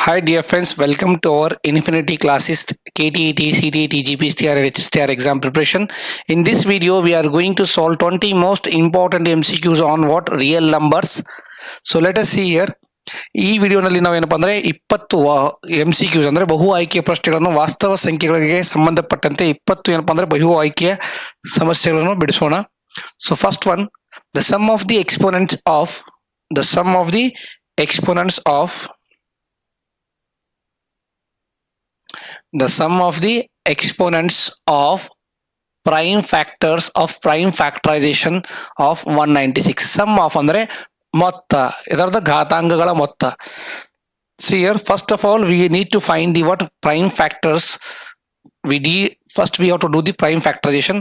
Hi dear friends, welcome to our Infinity classes KTET, CTET, GPSTR and HSTR exam preparation. In this video, we are going to solve 20 most important MCQs on what real numbers. So let us see here. ಈ ವಿಡಿಯೋನಲ್ಲಿ ನಾವೇನಪ್ಪ ಅಂದರೆ 20 MCQs ಅಂದರೆ ಬಹು ಆಯ್ಕೆಯ ಪ್ರಶ್ನೆಗಳನ್ನು ವಾಸ್ತವ ಸಂಖ್ಯೆಗಳಿಗೆ ಸಂಬಂಧಪಟ್ಟಂತೆ 20 ಏನಪ್ಪ ಅಂದರೆ ಬಹು ಆಯ್ಕೆಯ ಸಮಸ್ಯೆಗಳನ್ನು ಬಿಡಿಸೋಣ. So first one, the sum of the exponents of the sum of the exponents of prime factors of prime factorization of 196. Sum of ಅಂದ್ರೆ ಮೊತ್ತ, ಇದರದ ಘಾತಾಂಕಗಳ ಮೊತ್ತ. See here, first of all we need to find the what prime factors. First we have to do the prime factorization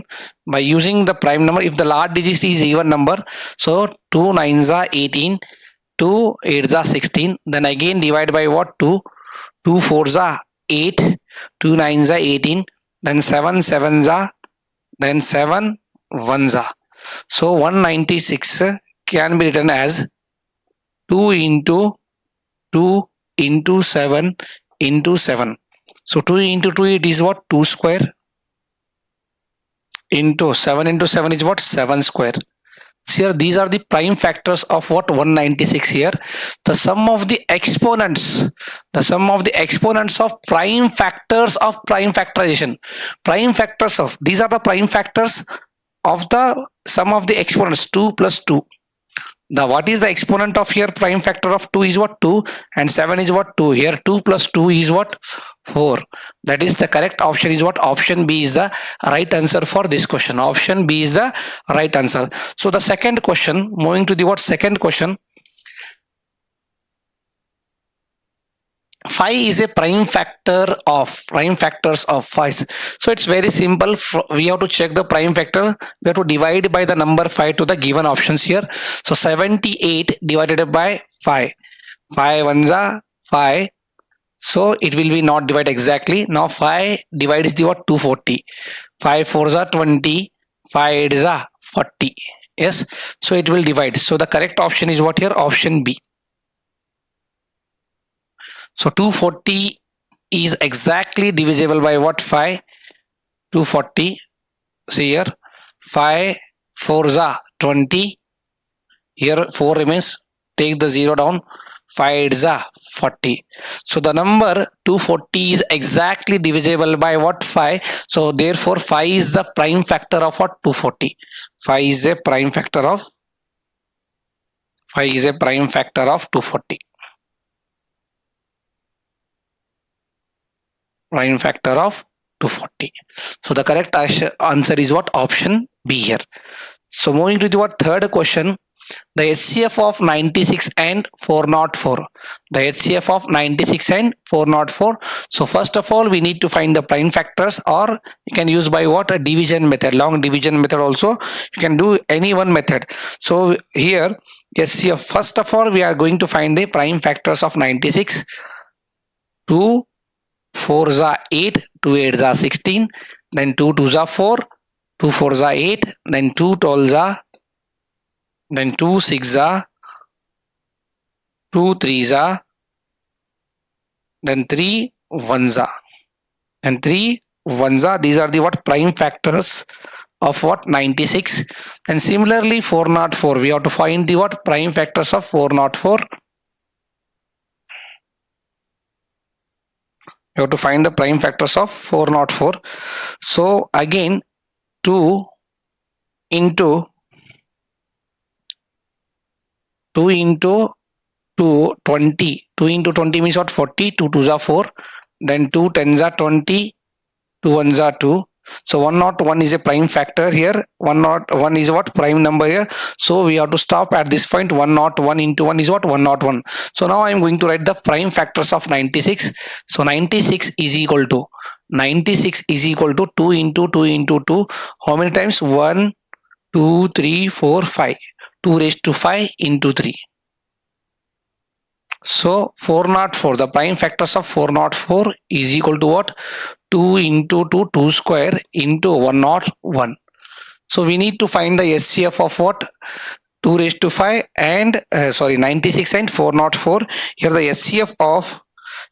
by using the prime number. If the last digit is even number, so 2 9s are 18, 2 8s are 16, then again divide by what 2 4s are 8, 2 9s are 18, then 7 7s are, then 7 1s are. So 196 can be written as 2 into 2 into 7 into 7. So 2 into 2 it is what 2 square into 7 into 7 is what 7 square. Here these are the prime factors of what 196 here. The sum of the exponents of prime factors of prime factorization, prime factors of, these are the prime factors of the sum of the exponents 2 plus 2. Now what is the exponent of here? Prime factor of 2 is what 2 and 7 is what 2. Here 2 plus 2 is what 4. That is the correct option is what option B is the right answer for this question. Option B is the right answer. So the second question, moving to the what second question, 5 is a prime factors of 5. So it's very simple. We have to check the prime factor. We have to divide by the number 5 to the given options here. So 78 divided by 5, 5 ones are 5, so it will be not divide exactly. Now 5 divides the what 240, 5 4s are 20, 5 8s are 40. Yes, so it will divide. So the correct option is what here? Option B. So 240 is exactly divisible by what 5? 240. See here, 5 4s are 20. Here 4 remains. Take the 0 down. 5 8s are 40. So the number 240 is exactly divisible by what 5. So therefore 5 is the prime factor of what 240. 5 is a prime factor of 240. Prime factor of 240. So the correct answer is what option B here. So moving to the what third question, the HCF of 96 and 404. The HCF of 96 and 404. So first of all we need to find the prime factors, or you can use by what a division method, long division method also. You can do any one method. So here HCF, first of all we are going to find the prime factors of 96. 2 4s are 8, 2 8s are 16, then 2 2s are 4, 2 4s are 8, then 2 12s are, then 2 6s are, 2 3s are, then 3 1s are, and 3 1s are. These are the what prime factors of what 96. And similarly 404, we have to find the what prime factors of 404. You have to find the prime factors of 404. So again 2 into 2 into 2 20. 2 into 20 means what 40. 2 2s are 4, then 2 10s are 20, 2 1s are 2. So 101 is a prime factor here. 101 is what prime number here. So we have to stop at this point. 101 into 1 is what 101. So now I am going to write the prime factors of 96. So 96 is equal to 2 into 2 into 2. How many times? 1 2 3 4 5. 2 raised to 5 into 3. So 404, the prime factors of 404 is equal to what? 2 into 2, 2 square into 101. So we need to find the HCF of what? 2 raised to 5 and 96 and 404. Here the HCF of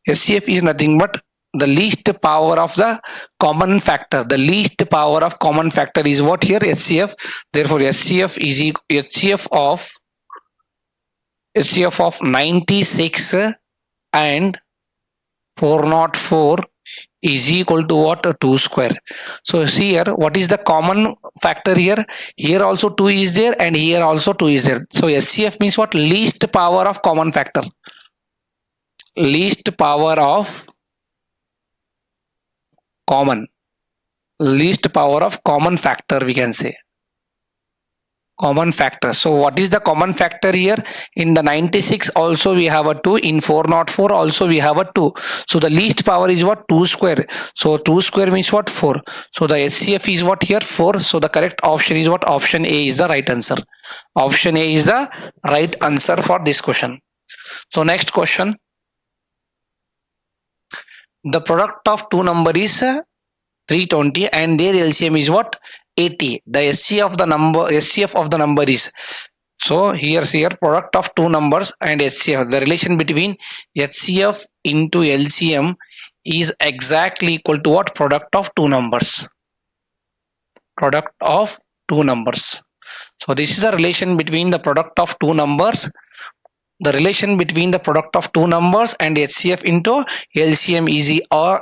HCF is nothing but the least power of the common factor. The least power of common factor is what here? HCF. Therefore HCF is HCF of 96 and 404 is equal to what? 2 square. So see here, what is the common factor here? Here also 2 is there and here also 2 is there. So HCF means what? Least power of common factor. Least power of common. Least power of common factor, we can say. Common factor. So what is the common factor here? In the 96 also we have a 2, in 404 also we have a 2. So the least power is what? 2 square. So 2 square means what? 4. So the HCF is what here? 4. So the correct option is what? Option A is the right answer. Option A is the right answer for this question. So next question. The product of two number is 320 and their LCM is what? 80. The HCF of the number is, so here product of two numbers and HCF, the relation between HCF into LCM is exactly equal to what? Product of two numbers. Product of two numbers. So this is a relation between the product of two numbers. The relation between the product of two numbers and HCF into LCM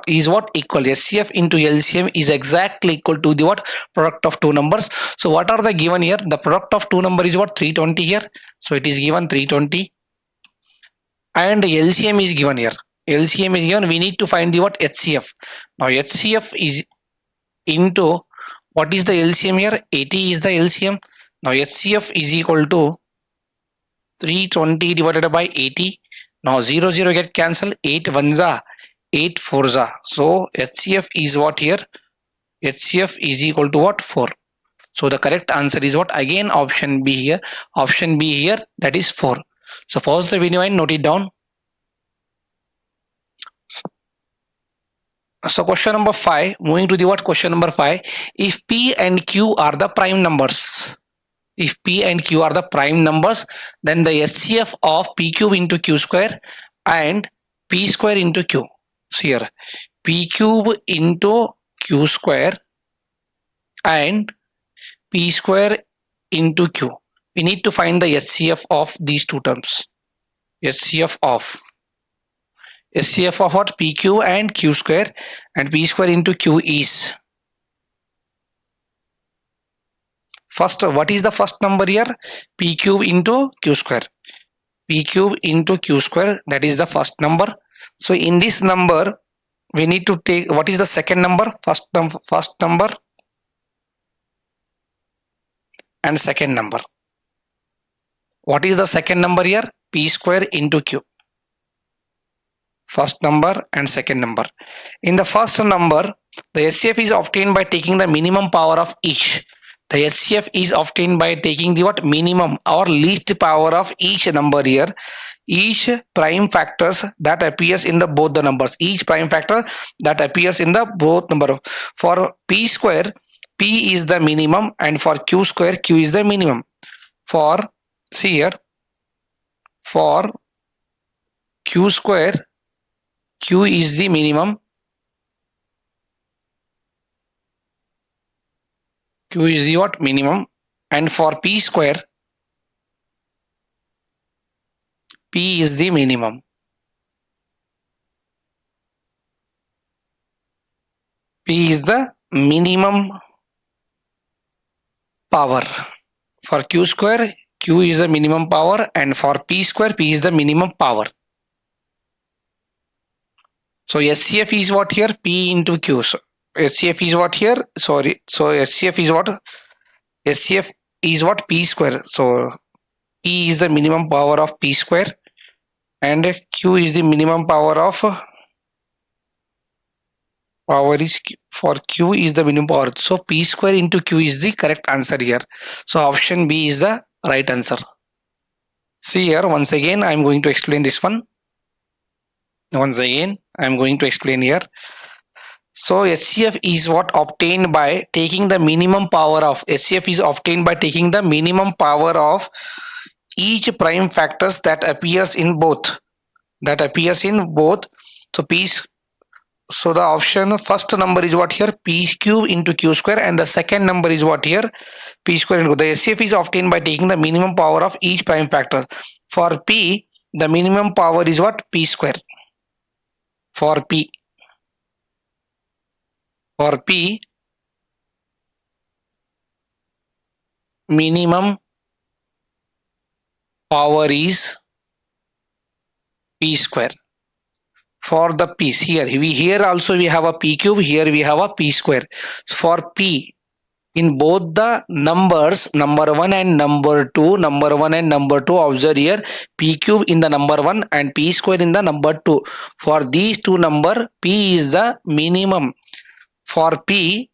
is what? Equal. HCF into LCM is exactly equal to the what? Product of two numbers. So what are the given here? The product of two number is what? 320 here. So it is given 320. And LCM is given here. LCM is given. We need to find the what? HCF. Now HCF is into, what is the LCM here? 80 is the LCM. Now HCF is equal to 320 divided by 80. Now 0 get cancelled. 8 1s are 8 4s are. So HCF is what here? HCF is equal to what? 4. So the correct answer is what? Again option B here. Option B here, that is 4. So pause the video and note it down. So question number 5. Moving to the what? Question number 5. If P and Q are the prime numbers. If P and Q are the prime numbers, then the HCF of P cube into Q square and P square into Q. See here, P cube into Q square and P square into Q. We need to find the HCF of these two terms. HCF of what? P cube and Q square, and P square into Q is, first, what is the first number here? P cube into Q square. P cube into Q square, that is the first number. So in this number, we need to take, what is the second number? First number and second number. What is the second number here? P square into Q. First number and second number. In the first number, the HCF is obtained by taking the minimum power of each. The HCF is obtained by taking the what? Minimum or least power of each number here. Each prime factors that appears in the both the numbers. Each prime factor that appears in the both number. For P square, P is the minimum, and for Q square, Q is the minimum. For, see here, for Q square, Q is the minimum. Q is the what? Minimum. And for P square, P is the minimum. P is the minimum power. For Q square, Q is the minimum power, and for P square, P is the minimum power. So HCF is what here? P into Q. So HCF is what here? Sorry. So HCF is what? HCF is what? P square. So P is the minimum power of P square and Q is the minimum power of for Q is the minimum power. So P square into Q is the correct answer here. So option B is the right answer. See here, once again I am going to explain this one. Once again I am going to explain here. So HCF is what? Obtained by taking the minimum power of, HCF is obtained by taking the minimum power of each prime factors that appears in both, So so the option first number is what here? P cube into Q square, and the second number is what here? P square into the SCF is obtained by taking the minimum power of each prime factor. For P, the minimum power is what? P square. For P, minimum power is P square. For the P's here also we have a P cube, here we have a P square. For P, in both the numbers, number 1 and number 2, observe here, P cube in the number 1 and P square in the number 2. For these two number, P is the minimum. For P,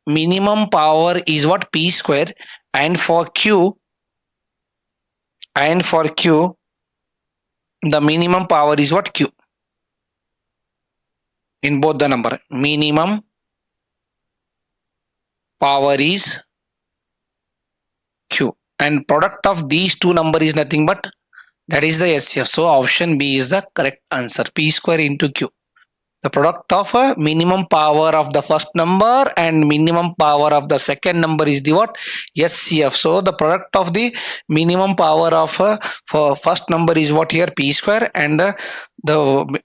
minimum power is what? P square, and for Q, the minimum power is what? Q. In both the number, minimum power is Q, and product of these two number is nothing but that is the SCF. So option B is the correct answer. P square into Q. The product of a minimum power of the first number and minimum power of the second number is the what? SCF. So the product of the minimum power of for first number is what here? P square, and the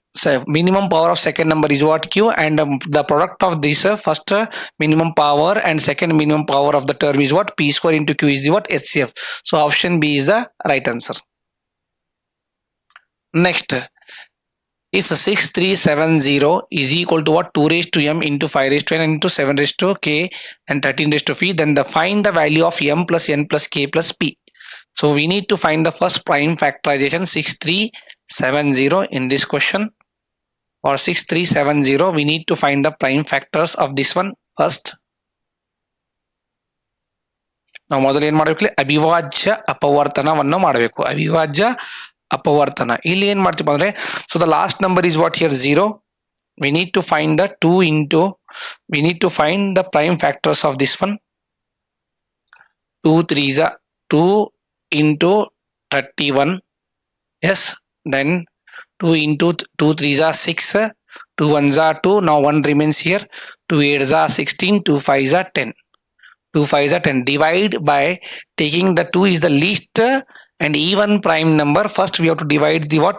minimum power of second number is what? Q, and the product of this first minimum power and second minimum power of the term is what? P square into Q is the what? HCF. So option B is the right answer. Next, if 6370 is equal to what? 2 raised to m into 5 raised to n into 7 raised to k and 13 raised to phi, then find the value of m plus n plus k plus p. So we need to find the first prime factorization 6370 in this question. For 6370, we need to find the prime factors of this one first. ನಾವು ಮೊದಲು ಏನು ಮಾಡಬೇಕು? ಅವಿಭಾಜ್ಯ ಅಪವರ್ತನವನ್ನು ಮಾಡಬೇಕು. ಅವಿಭಾಜ್ಯ ಅಪವರ್ತನ. ಇಲ್ಲಿ ಏನು ಮಾಡ್ತೀವಿ ಅಂದ್ರೆ, so the last number is what here? 0. We need to find the 2 into, we need to find the prime factors of this one. 2 3s are 2 into 31. Yes, then 2 into 2 3s are 6, 2 1s are 2, now 1 remains here, 2 8s are 16, 2 5s are 10, 2 5s are 10. Divide by taking the 2 is the least and even prime number. First we have to divide the what?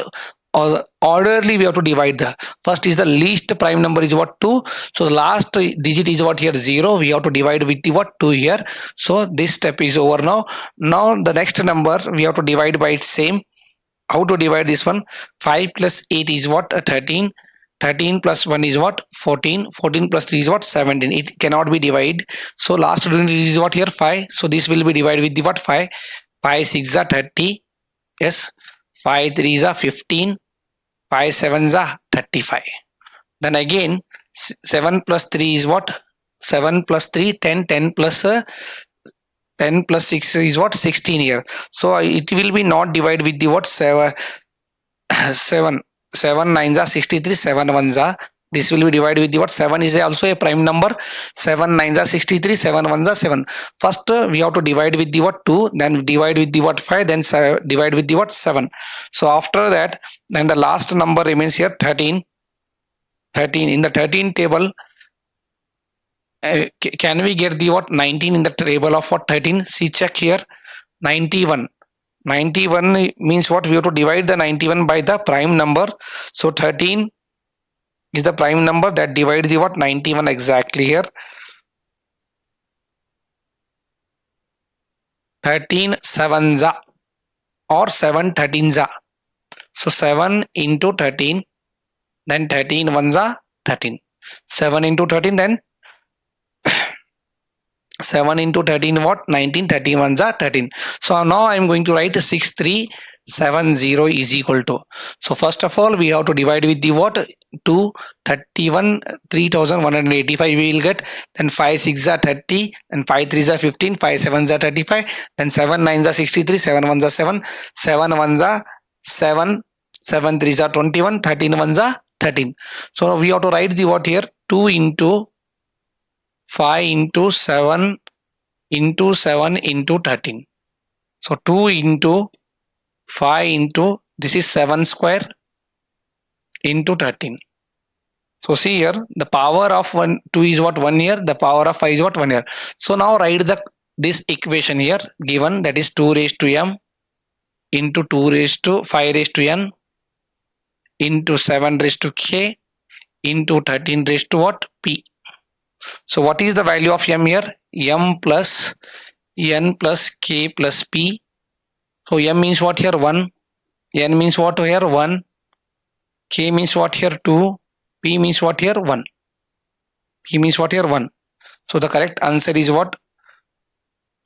Orderly we have to divide. The first is the least prime number is what? 2. So the last digit is what here? 0. We have to divide with the what? 2 here. So this step is over now. Now the next number we have to divide by its same. How to divide this one? 5 plus 8 is what? 13. 13 plus 1 is what? 14. 14 plus 3 is what? 17. It cannot be divided. So last unit is what here? 5. So this will be divided with the what? 5. 5 6 are 30. Yes. 5 3s are 15. 5 7s are 35. Then again 7 plus 3 is what? 7 plus 3 10. 10 plus 10 plus 6 is what? 16 here. So it will be not divided with the what? 7 9s are 63. 7 1s are, this will be divided with the what? 7 is also a prime number. 7 9s are 63. 7 1s are 7. First we have to divide with the what? 2, then divide with the what? 5, then divide with the what? 7. So after that, then the last number remains here 13. 13 in the 13 table, can we get the what? 19 in the table of what? 13. See, check here. 91. 91 means what? We have to divide the 91 by the prime number. So 13 is the prime number that divides the what? 91 exactly here. 13 7s are, or 7 13s are. So 7 into 13, then 13 1s are 13. 7 into 13, then 7 into 13 what? 19. 31s are 13. So now I am going to write 6370 is equal to, so first of all we have to divide with the what? 2. 31 3185 we will get, then 5 6 are 30, then 5 3s are 15, 5 7s are 35, then 7 9s are 63, 7 1s are 7, 7 1s are 7, 7 3s are 21, 13 1s are 13. So we have to write the what here? 2 into 5 into 7 into 7 into 13. So 2 into 5 into, this is 7 square into 13. So see here, the power of 2 is what 1 here, the power of 5 is what 1 here. So now write this equation here given, that is 2 raised to m into 2 raised to 5 raised to n into 7 raised to k into 13 raised to what p. So what is the value of m here? M plus n plus k plus p. So m means what here? 1. N means what here? 1. K means what here? 2. P means what here? 1. P means what here? 1. So the correct answer is what?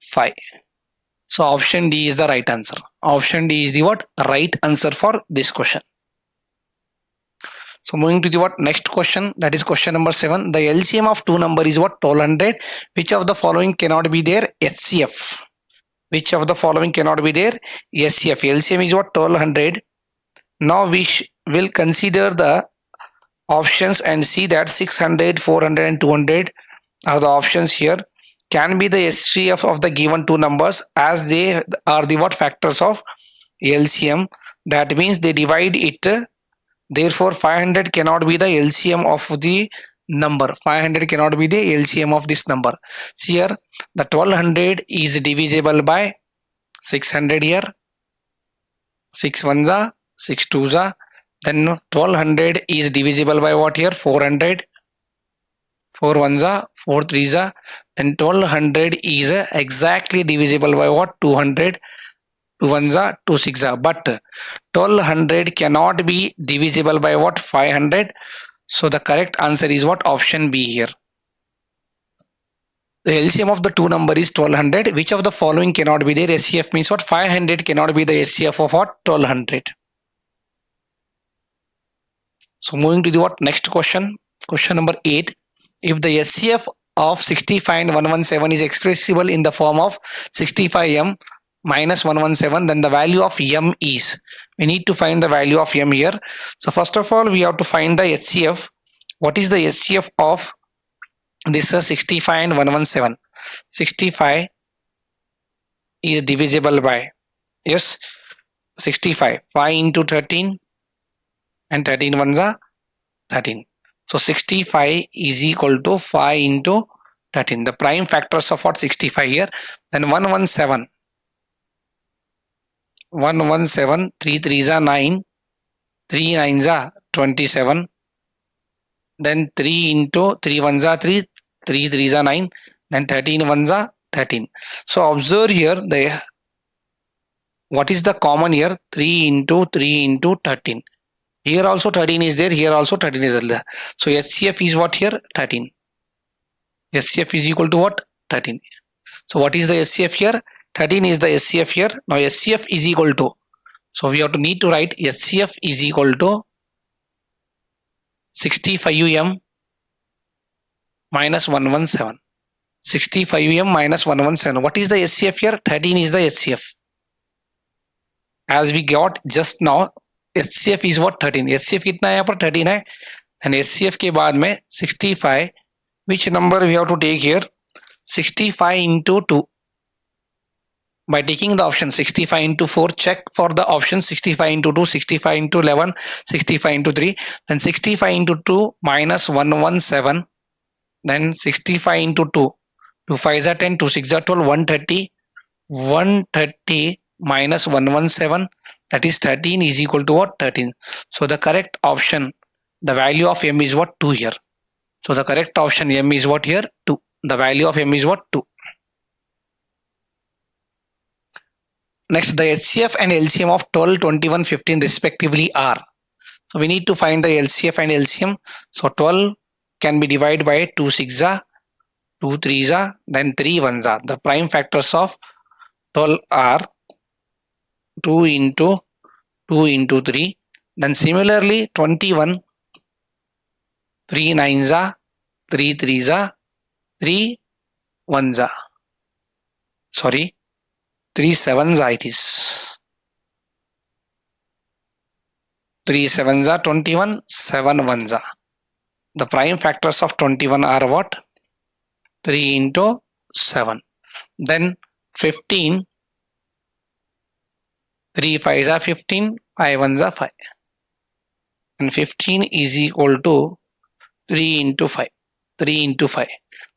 5. So option D is the right answer. Option D is the what? Right answer for this question. So moving to the what next question, that is question number 7. The LCM of two number is what? 1200. Which of the following cannot be there? HCF. Which of the following cannot be there? HCF. LCM is what? 1200. Now we will consider the options and see that 600, 400 and 200 are the options here. Can be the HCF of the given two numbers, as they are the what factors of LCM. That means they divide it. Therefore 500 cannot be the LCM of the number. 500 cannot be the LCM of this number. See here, the 1200 is divisible by 600 here. 6 ones are 6 twos are. Then 1200 is divisible by what here? 400. 4 ones are 4 threes are. Then 1200 is exactly divisible by what? 200. 2 ones are 2 six are. But 1200 cannot be divisible by what? 500. So the correct answer is what? Option B here. The LCM of the two number is 1200. Which of the following cannot be there? HCF means what? 500 cannot be the HCF of what? 1200. So moving to the what next question, question number 8. If the HCF of 65 and 117 is expressible in the form of 65m minus 117, then the value of m is, we need to find the value of m here. So first of all, we have to find the HCF. What is the HCF of this 65 and 117? 65 is divisible by, yes, 65, 5 into 13 and 13 ones are 13. So 65 is equal to 5 into 13. The prime factors of what? 65 here. Then 117. 117, 3 threes are 9, 3 nines are 27. Then 3 into 3 ones are 3, 3 threes are 9. Then 13 ones are 13. So observe here, the what is the common here? 3 into 3 into 13. Here also 13 is there, here also 13 is there. So HCF is what here? 13. HCF is equal to what? 13. So what is the HCF here? 13 is the HCF here. Now HCF is equal to, so we have to need to write HCF is equal to 65m minus 117. 65m minus 117. What is the HCF here? 13 is the HCF. As we got just now, HCF is what? 13. HCF कितना है यहाँ पर? 13 है. And HCF के बाद में 65, which number we have to take here? 65 into 2. By taking the option 65 into 4, check for the option 65 into 2, 65 into 11, 65 into 3. Then 65 into 2 minus 117. Then 65 into 2. 2 5s are 10, 2 6 are 12, 130. 130 minus 117. That is 13 is equal to what? 13. So the correct option, the value of m is what? 2 here. So the correct option m is what here? 2. The value of m is what? 2. Next, the HCF and LCM of 12, 21, 15 respectively are. So we need to find the LCF and LCM. So 12 can be divided by 2 6s, 2 3s, then 3 1s. The prime factors of 12 are 2 into 2 into 3. Then similarly 21, 3 9s, 3 3s, 3 1s. Sorry, 3 7s it is. 3 7s 21, 7 1s. The prime factors of 21 are what? 3 into 7. Then 15, 3 5s are 15, 5 1s are 5. and 15 is equal to 3 into 5. 3 into 5.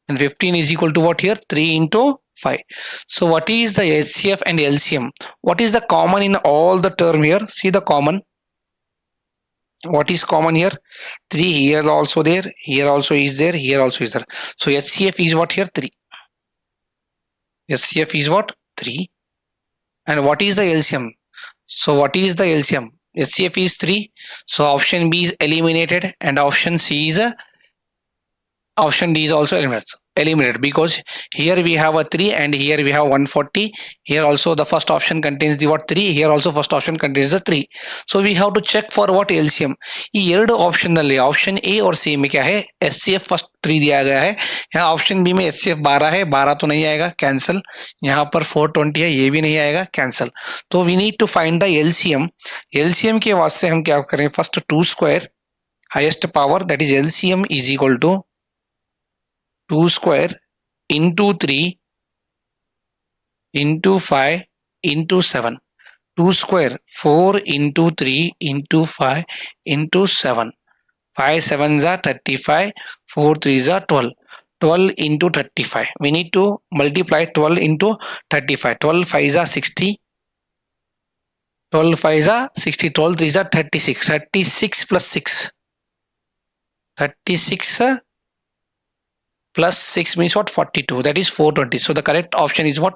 And 15 is equal to what here? 3 into 5. So what is the HCF and LCM? What is the common in all the term here? See the common. What is common here? 3 here also there. Here also is there. Here also is there. So HCF is what here? 3. HCF is what? 3. And what is the LCM? So what is the LCM? HCF is 3. So option B is eliminated and option C is option D is also eliminated because here we have a 3 and here we have 140. Here also the first option contains the what 3. Here also first option contains the 3. So we have to check for what LCM. ये ಎರಡು option ನಲ್ಲಿ option A और सी में क्या है? HCF first 3 दिया गया है. यहाँ ऑप्शन बी में HCF 12 है. 12 तो नहीं आएगा, कैंसिल. यहाँ पर 420 है, ये भी नहीं आएगा, कैंसिल. तो we need to find the LCM. LCM के वास्ते हम क्या करें? First 2 square highest power that is LCM is equal to 2 square into 3 into 5 into 7. 2 square 4 into 3 into 5 into 7. 5 7s are 35, 4 3s are 12. 12 into 35. We need to multiply 12 into 35. 12 5s are 60. 12 5s are 60. 12 3s are 36. 36 plus 6. 36 plus 6 means what? 42. That is 420. So the correct option is what?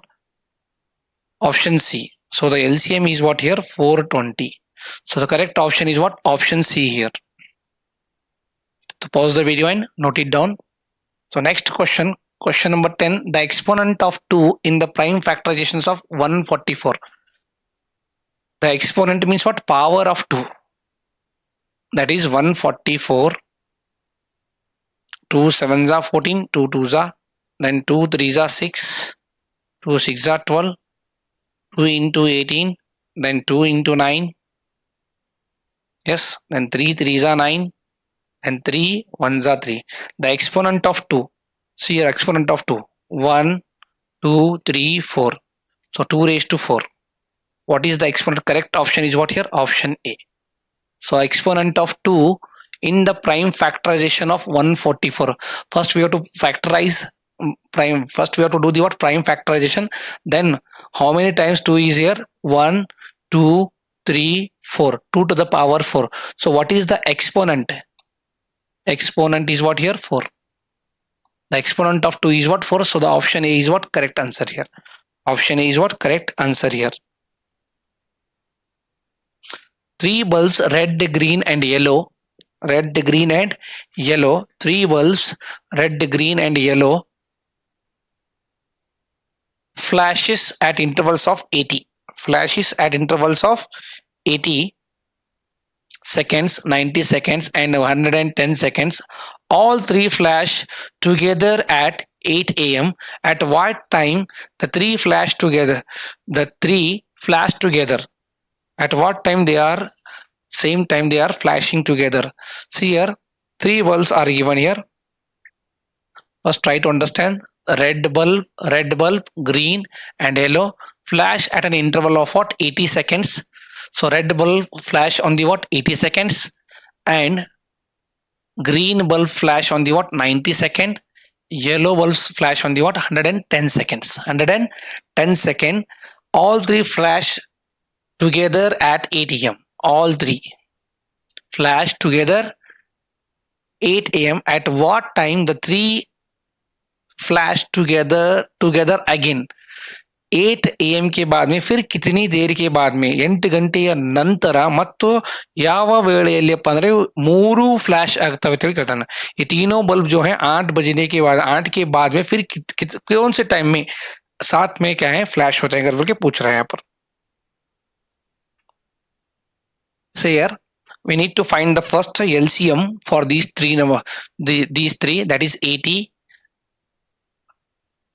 Option C. So the LCM is what here? 420. So the correct option is what? Option C here. So pause the video and note it down. So next question, question number 10. The exponent of 2 in the prime factorizations of 144. The exponent means what? Power of 2. That is 144. 2 7s are 14, 2 2s are, then 2 3s are 6, 2 6s are 12, 2 into 18, then 2 into 9, yes, then 3 3s are 9, and 3 1s are 3. The exponent of 2, see here exponent of 2, 1, 2, 3, 4. So 2 raised to 4. What is the exponent? Correct option is what here? Option A. So exponent of 2 in the prime factorization of 144. First we have to factorize prime. First we have to do the what? Prime factorization. Then how many times 2 is here? 1, 2, 3, 4. 2 to the power 4. So what is the exponent? Exponent is what here? 4. The exponent of 2 is what? 4. So the option A is what? Correct answer here. Option A is what? Correct answer here. 3 bulbs, red, green and yellow. Red, green and yellow. 3 bulbs, red, green and yellow, flashes at intervals of 80. Flashes at intervals of 80 seconds, 90 seconds and 110 seconds. All 3 flash together at 8 a.m. At what time the 3 flash together? The 3 flash together. At what time they are? Same time they are flashing together. See here 3 bulbs are given here. First try to understand. Red bulb, green and yellow flash at an interval of what? 80 seconds. So red bulb flash on the what? 80 seconds and green bulb flash on the what? 90 second. Yellow bulbs flash on the what? 110 seconds. 110 second. All 3 flash together at 8 a.m. All 3 flash together 8 a.m. At what time the 3 flash together again? 8 a.m. के बाद में फिर कितनी देर के बाद में 8 ಗಂಟೆಯ ನಂತರ ಮತ್ತು ಯಾವ ವೇಳೆಯಲ್ಲಿಪ್ಪ ಅಂದ್ರೆ 3 ಫ್ಲಾಶ್ ಆಗ್ತವೆ ಅಂತ ಹೇಳ್ತಾನೆ. ये तीनों बल्ब जो है 8 बजने के बाद 8 के बाद में फिर कौन से टाइम में साथ में क्या है फ्लैश होते हैं करके पूछ रहा है यहाँ पर. So here we need to find the first LCM for these 3 number, these 3, that is 80,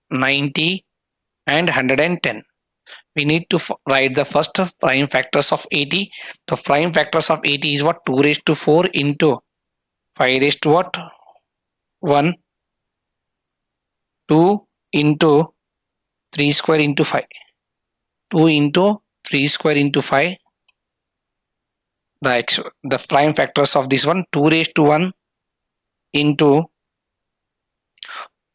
90 and 110. We need to write the first prime factors of 80. The prime factors of 80 is what? 2 raised to 4 into 5 raised to what? 1, 2 into 3 square into 5, 2 into 3 square into 5, the prime factors of this one, 2 raised to 1 into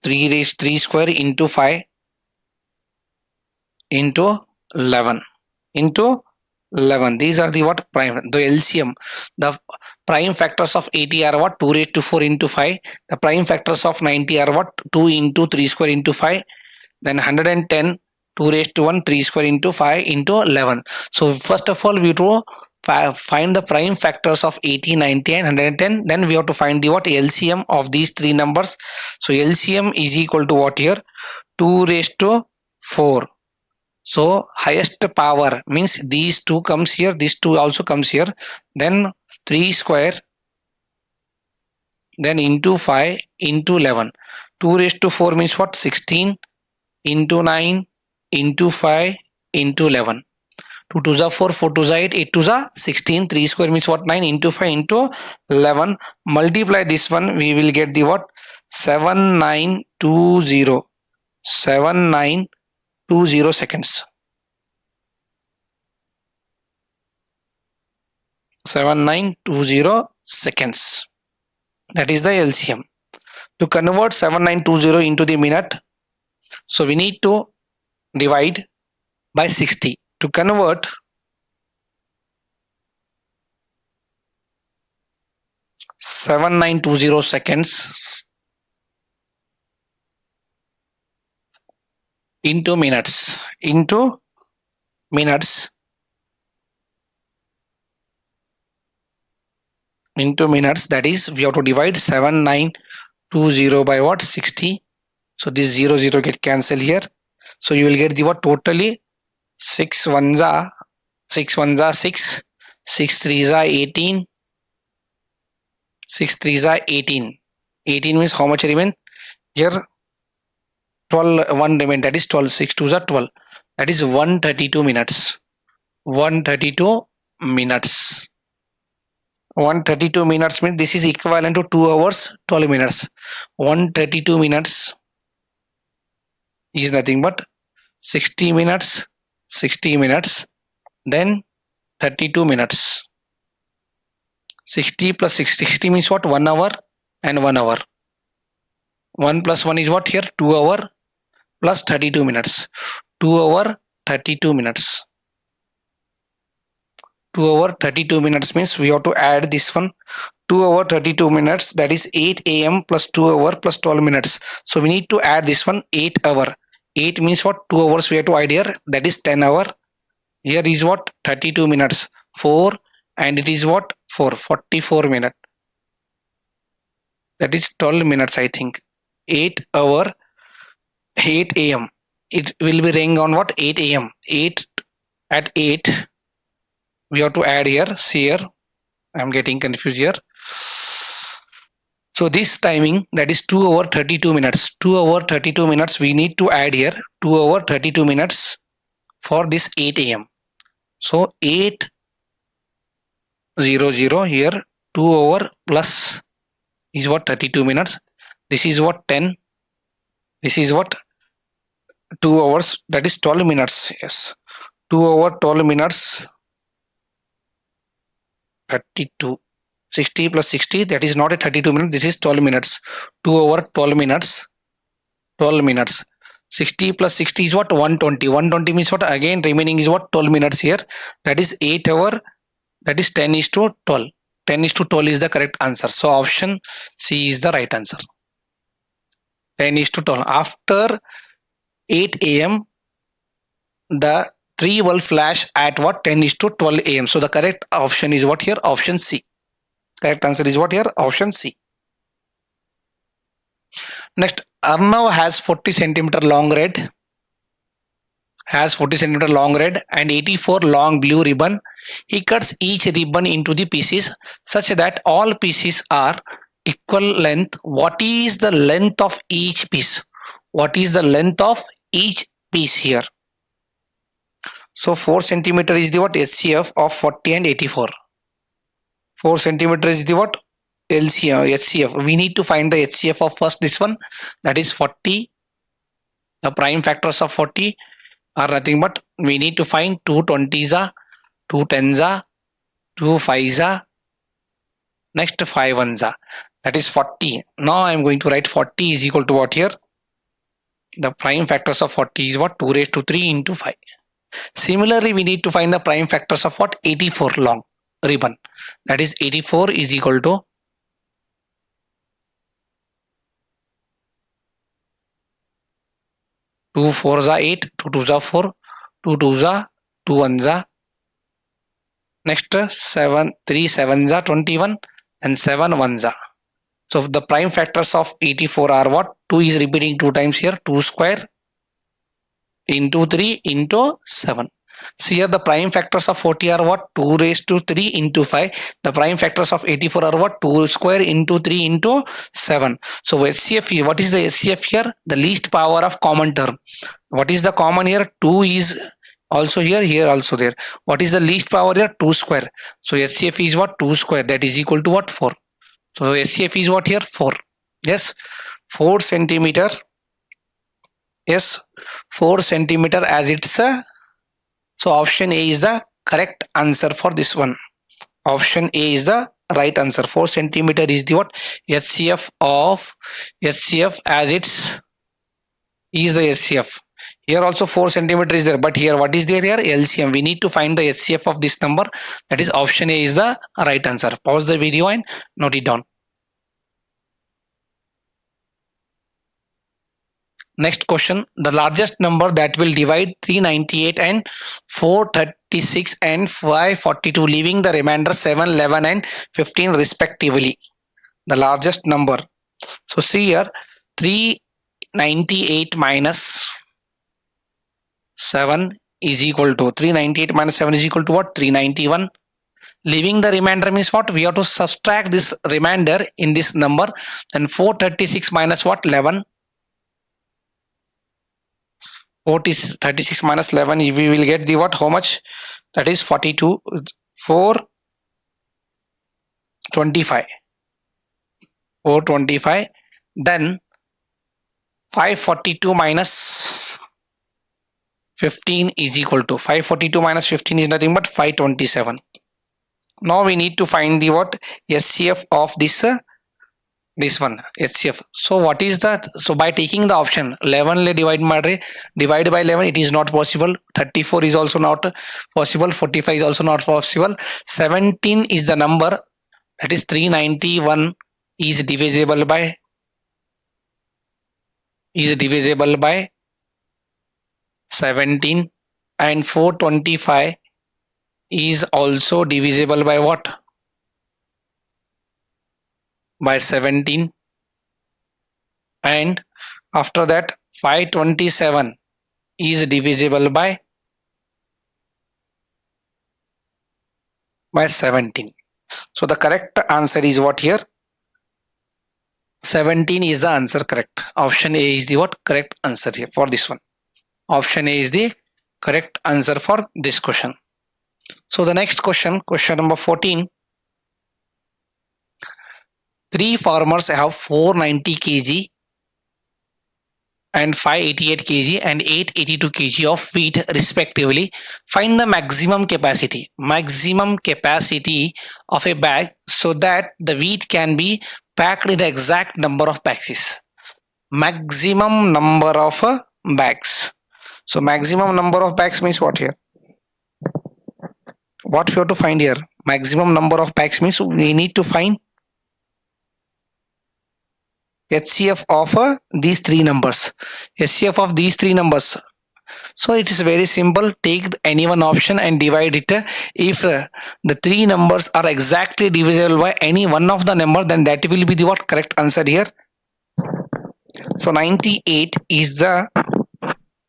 3 raised 3 square into 5 into 11 into 11. These are the what prime, the LCM. The prime factors of 80 are what, 2 raised to 4 into 5. The prime factors of 90 are what, 2 into 3 square into 5. Then 110, 2 raised to 1, 3 square into 5 into 11. So first of all, we have to find the prime factors of 80, 90 and 110. Then we have to find the what, LCM of these three numbers. So LCM is equal to what here, 2 raised to 4. So highest power means these two comes here, these two also comes here, then 3 square, then into 5 into 11. 2 raised to 4 means what, 16 into 9 into 5 into 11. 2 to the 4, 4 to the 8, 8 to the 16. 3 square means what, 9 into 5 into 11. Multiply this one, we will get the what, 7920. 7920 seconds. 7920 seconds. That is the LCM. To convert 7920 into the minute, so we need to divide by 60. To convert 7920 seconds into minutes, that is we have to divide 7920 by what, 60. So this 0 0 get cancelled here. So you will get the what, totally 6 1s are 6 1s are 6, 6 3s are 18, 6 3s are 18. 18 means how much remain here, 12, 1 remain, that is 12. 6 2s are 12, that is 132 minutes. 132 minutes. 132 minutes means this is equivalent to 2 hours 12 minutes. 132 minutes is nothing but 60 minutes, 60 minutes, then 32 minutes. 60 plus 60 means what, 1 hour and 1 hour. 1 plus 1 is what here, 2 hour plus 32 minutes. 2 hour 32 minutes. 2 hour 32 minutes means we have to add this one, 2 hour 32 minutes, that is 8 AM plus 2 hour plus 12 minutes. So we need to add this one, 8 hour. 8 means what, 2 hours we have to add here, that is 10 hour. Here is what, 32 minutes, 4, and it is what, 4, 44 minutes. That is 12 minutes I think. 8 hour, 8 AM. It will be ring on what, 8 AM. 8 at 8. We have to add here, see here, I am getting confused here. So this timing, that is 2 hour 32 minutes. 2 hour 32 minutes we need to add here, 2 hour 32 minutes for this 8 AM. So 800 here, 2 hour plus is what, 32 minutes. This is what, 10. This is what, 2 hours, that is 12 minutes. Yes, 2 hour 12 minutes. 32, 60 plus 60, that is not a 32 minutes, this is 12 minutes. 2 hour 12 minutes, 12 minutes. 60 plus 60 is what, 120. 120 means what, again remaining is what, 12 minutes here, that is 8 hour, that is 10 is to 12. 10 is to 12 is the correct answer. So option C is the right answer. 10 is to 12. After 8 AM the 3 will flash at what, 10 is to 12 AM. So the correct option is what here, option C. Correct answer is what here, option C. Next, Arnav has 40 centimeter long red, and 84 long blue ribbon. He cuts each ribbon into the pieces such that all pieces are equal length. What is the length of each piece? What is the length of each piece here? So 4 centimeter is the what, HCF of 40 and 84. 4 centimeter is the what, HCF. We need to find the HCF of first this one, that is 40. The prime factors of 40 are nothing but we need to find 2 20s, 2 10s, 2 5s are, next 5 1s are, that is 40. Now I am going to write 40 is equal to what here? The prime factors of 40 is what? 2 raised to 3 into 5. Similarly, we need to find the prime factors of what? 84 long ribbon. That is 84 is equal to 2 4s are 8, 2 2s are 4, 2 2s are 2 1s are, next 7 3 7s are 21 and 7 1s are. So the prime factors of 84 are what? 2 is repeating 2 times here, 2 square into 3 into 7. So here the prime factors of 40 are what? 2 raised to 3 into 5. The prime factors of 84 are what? 2 square into 3 into 7. So HCF here, what is the HCF here? The least power of common term. What is the common here? 2 is also here, here also there. What is the least power here? 2 square. So HCF is what? 2 square. That is equal to what? 4. So HCF is what here? 4. Yes, 4 centimeter. Yes, 4 centimeter as it's a. So option A is the correct answer for this one. Option A is the right answer. 4 centimeter is the what? HCF of HCF as it's is the HCF. Here also 4 centimeter is there, but here what is there here? LCM. We need to find the HCF of this number. That is option A is the right answer. Pause the video and note it down. Next question, the largest number that will divide 398 and 436 and 542, leaving the remainder 7, 11 and 15 respectively. The largest number. So see here, 398 minus 7 is equal to 398 minus 7 is equal to what? 391. Leaving the remainder means what? We have to subtract this remainder in this number. Then 436 minus what? 11. 36 minus 11, we will get the what? How much? That is 42. 425. 425. Then 542 minus 15 is equal to 542 minus 15 is nothing but 527. Now we need to find the what? HCF of this one HCF. So what is that? So by taking the option 11 divide by 11, it is not possible. 34 is also not possible. 45 is also not possible. 17 is the number, that is 391 is divisible by 17, and 425 is also divisible by what? By 17. And after that 527 is divisible by 17. So the correct answer is what here? 17 is the answer correct. Option A is the what? Correct answer here for this one. Option A is the correct answer for this question. So the next question, question number 14. 3 farmers have 490 kg and 588 kg and 882 kg of wheat respectively. Find the maximum capacity of a bag so that the wheat can be packed in the exact number of boxes. Maximum number of bags. So maximum number of bags means what here? What we have to find here? Maximum number of bags means we need to find HCF of these three numbers. HCF of these three numbers. So it is very simple. Take any one option and divide it. If the three numbers are exactly divisible by any one of the number, then that will be the what? Correct answer here. So 98 is the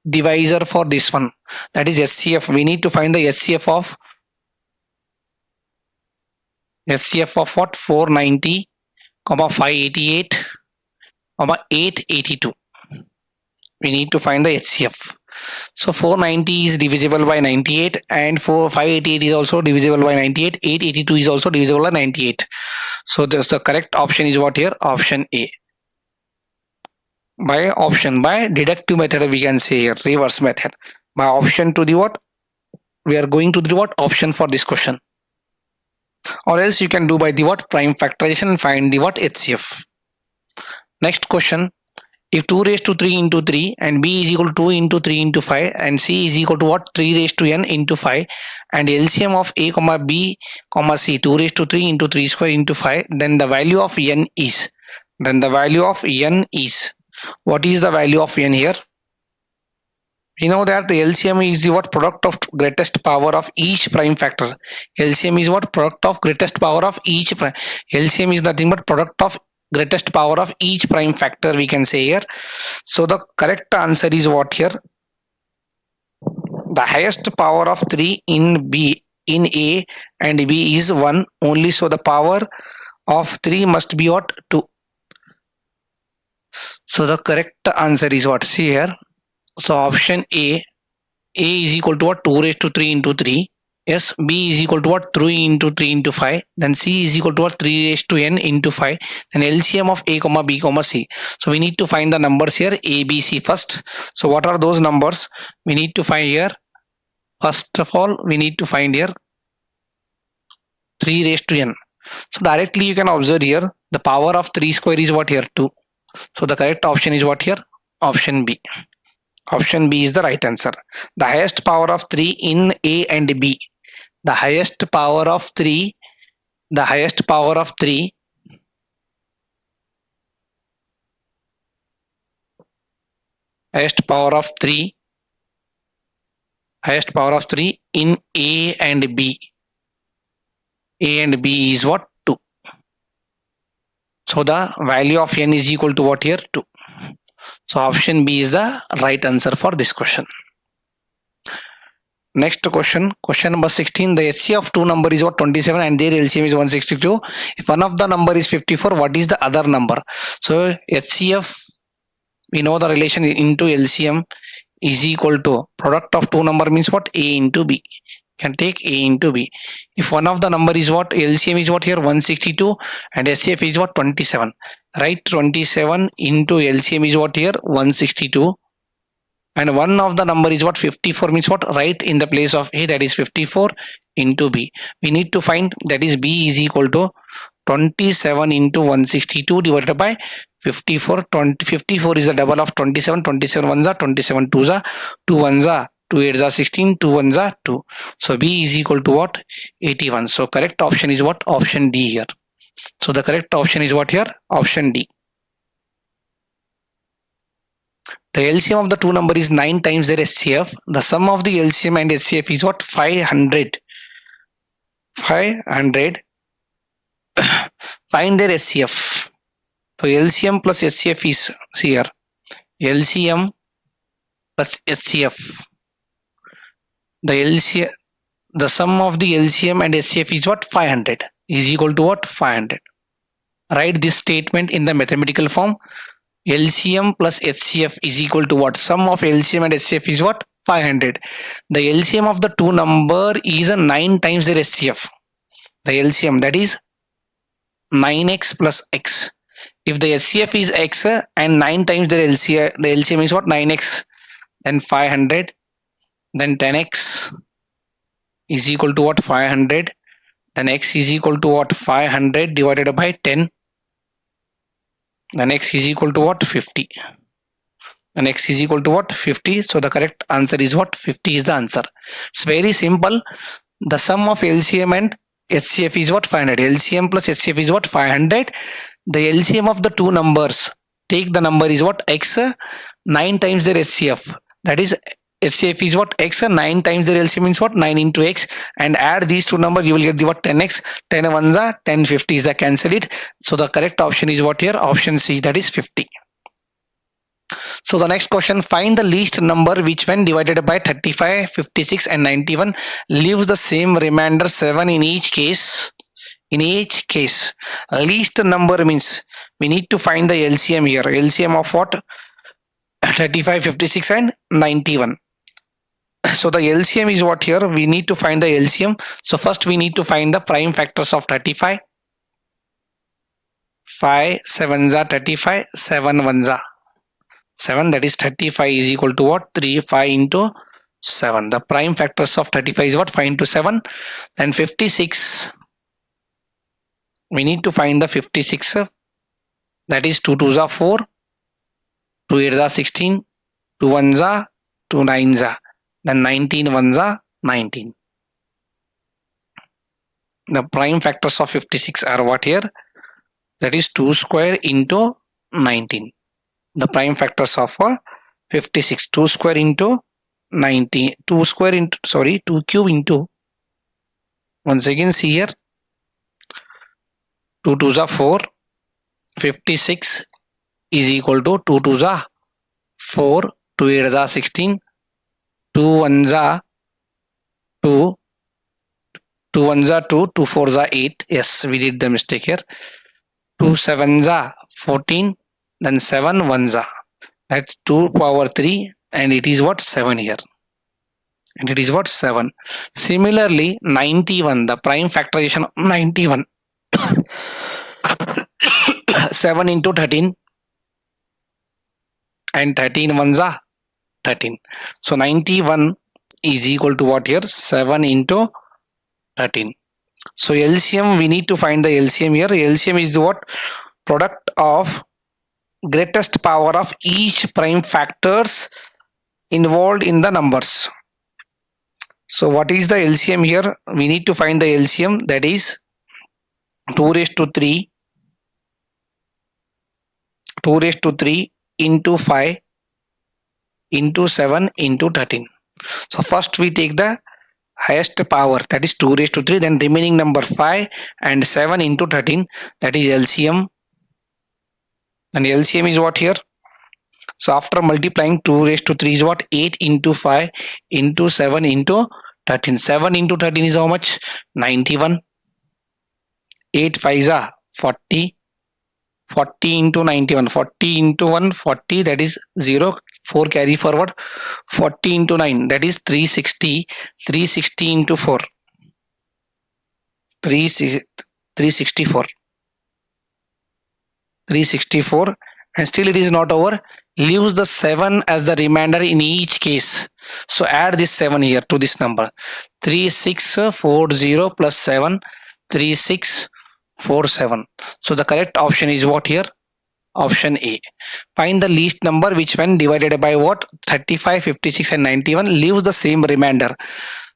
divisor for this one. That is HCF. We need to find the HCF of what? 490, 588, 882. We need to find the HCF. So 490 is divisible by 98 and 588 is also divisible by 98. 882 is also divisible by 98. So the correct option is what here? Option A. By deductive method we can say here, reverse method. By option to the what? We are going to the what? Option for this question. or else you can do by the what prime factorization and find the what HCF. Next question, if 2 raised to 3 into 3 and b is equal to 2 into 3 into 5 and c is equal to what 3 raised to n into 5 and LCM of a comma b comma c 2 raised to 3 into 3 square into 5, then the value of n is, what is the value of n here? We know that the LCM is the what product of greatest power of each prime factor. LCM is what product of greatest power of each prime. LCM is nothing but product of greatest power of each prime factor, we can say here. So the correct answer is what here? The highest power of 3 in A and B is 1 only, so the power of 3 must be what? 2. So the correct answer is what? See here. So option A is equal to what? 2 raised to 3 into 3. Yes, B is equal to what? 3 into 3 into 5. Then C is equal to what? 3 raised to n into 5. Then LCM of A comma B comma C. So we need to find the numbers here A, B, C first. So what are those numbers? We need to find here. First of all, we need to find here 3 raised to n. So directly you can observe here the power of 3 square is what here? 2. So the correct option is what here? Option B. Option B is the right answer. The highest power of 3 in A and B. The highest power of 3. The highest power of 3. Highest power of 3. Highest power of 3 in A and B. A and B is what? 2. So the value of n is equal to what here? 2. So option B is the right answer for this question. Next question, question number 16. The HCF of two number is what? 27 and their LCM is 162. If one of the number is 54, what is the other number? So HCF, we know the relation into LCM is equal to product of two number means what? A into B. Can take A into B. If one of the number is what? LCM is what here? 162 and HCF is what? 27. Right, 27 into LCM is what here? 162. And one of the number is what? 54 means what? Right in the place of A, that is 54 into B. We need to find, that is B is equal to 27 into 162 divided by 54. 54 is the double of 27. 27 ones are 27 twos are 2 ones are 2 8s are 16, 2 ones are 2. So B is equal to what? 81. So correct option is what? Option D here. So the correct option is what here? Option D. The LCM of the two number is 9 times their HCF. The sum of the LCM and HCF is what? 500. 500. Find their HCF. So LCM plus HCF is here. LCM plus HCF. The sum of the LCM and HCF is what? 500. Is equal to what? 500. Write this statement in the mathematical form. LCM plus HCF is equal to what? Sum of LCM and HCF is what? 500. The LCM of the two number is a 9 times their HCF. The LCM, that is 9x plus x. If the HCF is x and 9 times their LCM, the LCM is what? 9x. Then 500. Then 10x is equal to what? 500. Then x is equal to what? 500 divided by 10. Then x is equal to what? 50. And x is equal to what? 50. So the correct answer is what? 50 is the answer. It's very simple. The sum of LCM and HCF is what? 500. LCM plus HCF is what? 500. The LCM of the two numbers, take the number is what? X, 9 times their HCF. That is HCF is what? X, 9 times their LCM means what? 9 into x, and add these two numbers, you will get the what? 10x. 10 ones are 10, 50 is the cancel it. So the correct option is what here? Option C, that is 50. So the next question, find the least number which when divided by 35, 56 and 91 leaves the same remainder 7 in each case. In each case, least number means we need to find the LCM here. LCM of what? 35, 56 and 91. So the LCM is what here? We need to find the LCM. So first we need to find the prime factors of 35. 5 7s are 35, 7 1s are 7, that is 35 is equal to what? 3 5 into 7. The prime factors of 35 is what? 5 into 7. Then 56 we need to find the 56. That is 2 2s are 4, 2 8s are 16, 2 1s are 2 9s are, then 19 1s are 19. The prime factors of 56 are what here? That is 2 square into 19. The prime factors of 56, 2 square into 19, 2 square into, sorry, 2 cube into, once again see here, 2 2s are 4, 56 is equal to 2 2s are 4, 2 8s are 16, 2 1s are 2, 2 1s are 2, 2 4s are 8. Yes, we did the mistake here. 2 7s are 14, then 7 1s are. That's 2 power 3, and it is what? 7 here. And it is what? 7. Similarly, 91, the prime factorization of 91. 7 into 13, and 13 1s are 13. So 91 is equal to what here? 7 into 13. So LCM, we need to find the LCM here. LCM is the what? Product of greatest power of each prime factors involved in the numbers. So what is the LCM here? We need to find the LCM, that is 2 raised to 3, 2 raised to 3 into 5 into 7 into 13. So first we take the highest power, that is 2 raised to 3, then remaining number 5 and 7 into 13, that is LCM. And LCM is what here? So after multiplying, 2 raised to 3 is what? 8 into 5 into 7 into 13. 7 into 13 is how much? 91. 8 5s are 40. 40 into 91. 40 into 1, 40, that is 0. 4 carry forward. 40 into 9, that is 360. 360 into 4. 364. 364, and still it is not over. Leaves the 7 as the remainder in each case. So add this 7 here to this number. 3640 plus 7, 3647. So the correct option is what here? Option A. Find the least number which when divided by what? 35, 56 and 91 leaves the same remainder.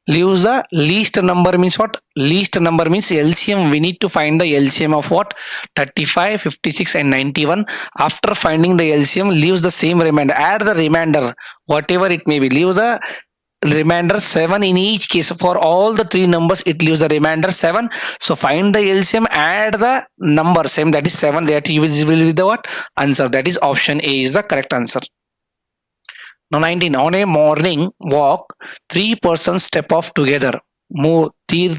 Leaves the least number means what? Least number means LCM. We need to find the LCM of what? 35, 56 and 91. After finding the LCM, leaves the same remainder. Add the remainder, whatever it may be. Leave the remainder 7 in each case. For all the three numbers, it leaves the remainder 7. So find the LCM, add the number same, that is 7. That will be the what? Answer. That is option A is the correct answer. Now 19. On a morning walk, 3 persons step off together. Move 3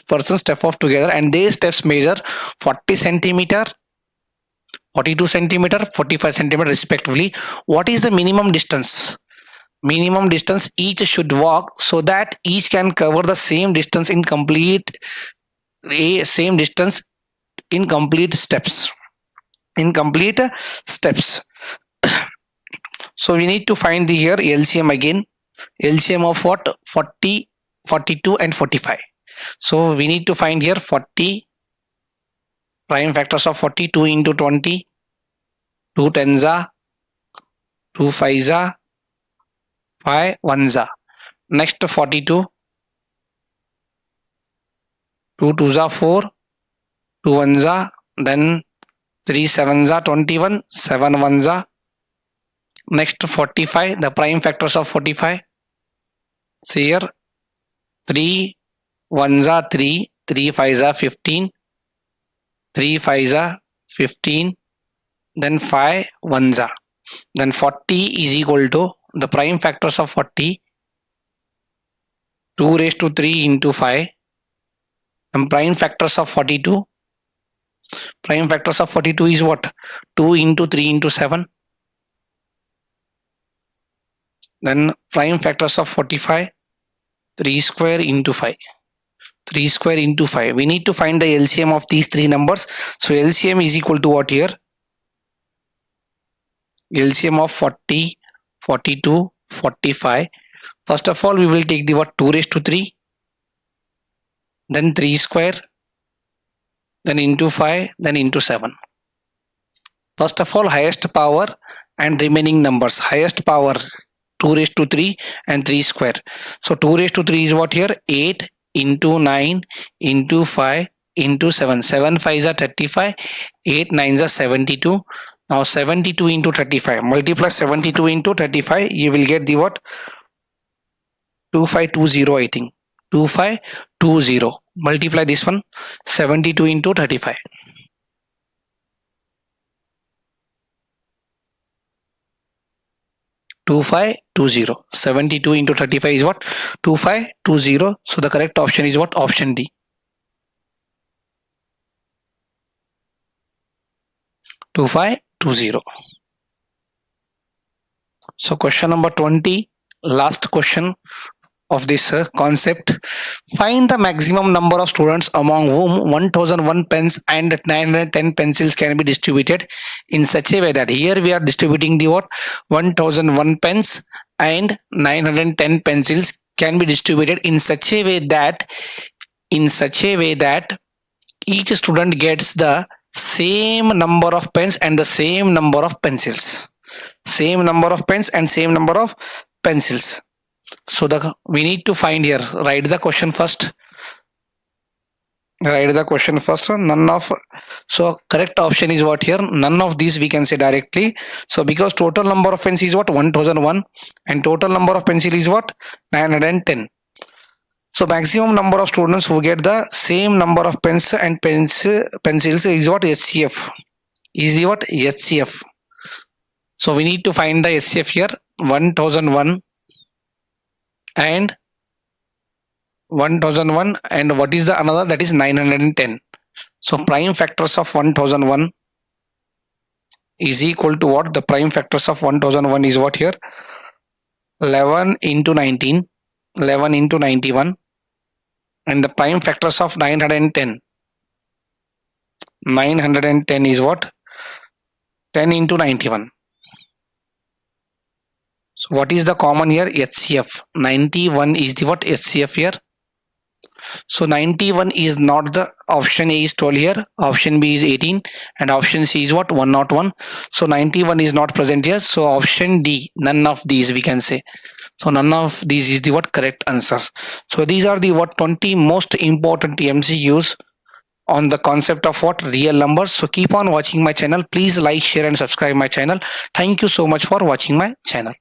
persons step off together, and their steps measure 40 centimeter, 42 centimeter, 45 centimeter respectively. What is the minimum distance? Minimum distance each should walk so that each can cover the same distance in complete steps. So we need to find the here LCM again. LCM of what? 40, 42 and 45. So we need to find here 40, prime factors of 40, 2 into 20, 2 10s are, 2 5s are, 5 1s are. Next 42, 2 2s are 4, 2 1s are, then 3 7s are 21, 7 1s are. Next 45, the prime factors of 45. See here, 3 1s are 3, 3 5s are 15, 3 5s are 15, then 5 1s are. Then 40 is equal to the prime factors of 40, 2 raised to 3 into 5, and prime factors of 42. Prime factors of 42 is what? 2 into 3 into 7. Then prime factors of 45, 3 square into 5. 3 square into 5. We need to find the LCM of these three numbers. So LCM is equal to what here? LCM of 40, 42, 45. First of all, we will take the what? 2 raised to 3. Then 3 square. then into 5, then into 7. First of all, highest power and remaining numbers. Highest power 2 raised to 3 and 3 square. So 2 raised to 3 is what here? 8 into 9 into 5 into 7. 7 5s are 35, 8 9s are 72. Now 72 into 35. Multiply 72 into 35. You will get the what? 2520, I think. 2520. Multiply this one. 72 into 35. 2520. 72 into 35 is what? 2520. So the correct option is what? Option D. 2520. So question number 20, last question of this concept. Find the maximum number of students among whom 1001 pens and 910 pencils can be distributed in such a way that, here we are distributing the what? 1001 pens and 910 pencils can be distributed in such a way that each student gets the same number of pens and the same number of pencils. Same number of pens and same number of pencils. So we need to find here. Write the question first. None of, so correct option is what here? None of these we can say directly. So because total number of pens is what? 1001 and total number of pencil is what? 910. So maximum number of students who get the same number of pens and pencils is what? HCF. Is the what? HCF. So we need to find the HCF here. 1001 and 1001, and what is the another? That is 910. So prime factors of 1001 is equal to what? The prime factors of 1001 is what here? 11 into 19, 11 into 91, and the prime factors of 910 is what? 10 into 91. So what is the common here? HCF. 91 is the what? HCF here. So 91 is not the option A is 12 here. Option B is 18 and option C is what? 101. So 91 is not present here. So option D, none of these we can say. So none of these is the what? Correct answers. So these are the what? 20 most important MCQs on the concept of what? Real numbers. So keep on watching my channel. Please like, share and subscribe my channel. Thank you so much for watching my channel.